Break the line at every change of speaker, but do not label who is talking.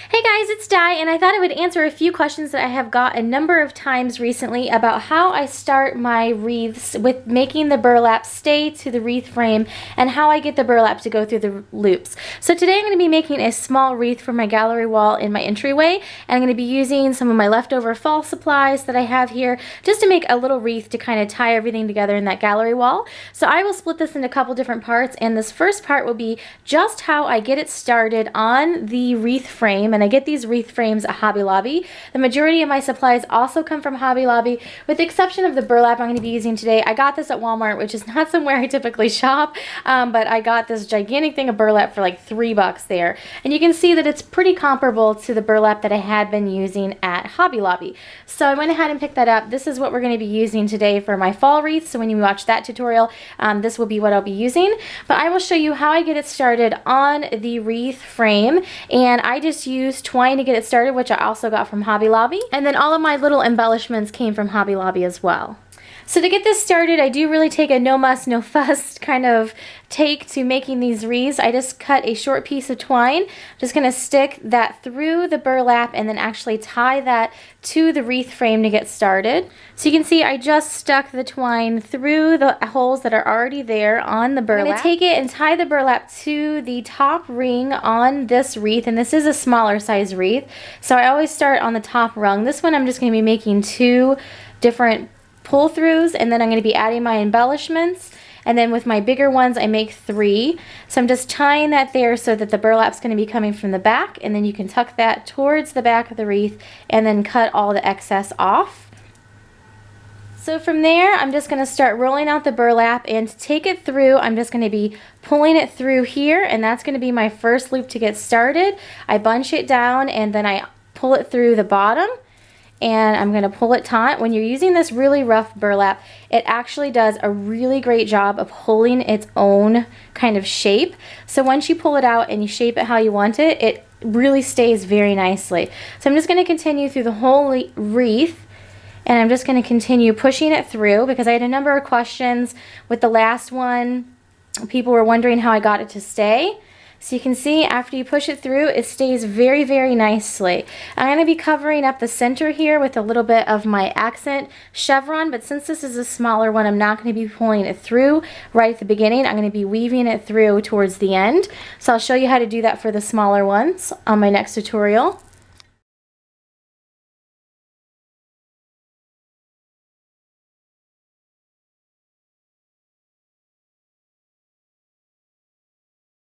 Hey guys, it's Di, and I thought I would answer a few questions that I have got a number of times recently about how I start my wreaths with making the burlap stay to the wreath frame and how I get the burlap to go through the loops. So today I'm going to be making a small wreath for my gallery wall in my entryway, and I'm going to be using some of my leftover fall supplies that I have here just to make a little wreath to kind of tie everything together in that gallery wall. So I will split this into a couple different parts, and this first part will be just how I get it started on the wreath frame. And I get these wreath frames at Hobby Lobby. The majority of my supplies also come from Hobby Lobby, with the exception of the burlap I'm going to be using today. I got this at Walmart, which is not somewhere I typically shop, but I got this gigantic thing of burlap for like $3 there. And you can see that it's pretty comparable to the burlap that I had been using at Hobby Lobby. So I went ahead and picked that up. This is what we're going to be using today for my fall wreath. So when you watch that tutorial, this will be what I'll be using. But I will show you how I get it started on the wreath frame. And I just used twine to get it started, which I also got from Hobby Lobby. And then all of my little embellishments came from Hobby Lobby as well. So to get this started, I do really take a no muss, no fuss kind of take to making these wreaths. I just cut a short piece of twine. I'm just going to stick that through the burlap and then actually tie that to the wreath frame to get started. So you can see I just stuck the twine through the holes that are already there on the burlap. I'm going to take it and tie the burlap to the top ring on this wreath, and this is a smaller size wreath. So I always start on the top rung. This one I'm just going to be making 2 different pull-throughs, and then I'm going to be adding my embellishments, and then with my bigger ones I make 3. So I'm just tying that there so that the burlap's going to be coming from the back, and then you can tuck that towards the back of the wreath and then cut all the excess off. So from there I'm just going to start rolling out the burlap, and to take it through I'm just going to be pulling it through here, and that's going to be my first loop to get started. I bunch it down and then I pull it through the bottom, and I'm going to pull it taut. When you're using this really rough burlap, it actually does a really great job of holding its own kind of shape. So once you pull it out and you shape it how you want it, it really stays very nicely. So I'm just going to continue through the whole wreath, and I'm just going to continue pushing it through because I had a number of questions with the last one. People were wondering how I got it to stay. So you can see after you push it through, it stays very, very nicely. I'm going to be covering up the center here with a little bit of my accent chevron, but since this is a smaller one, I'm not going to be pulling it through right at the beginning. I'm going to be weaving it through towards the end. So I'll show you how to do that for the smaller ones on my next tutorial.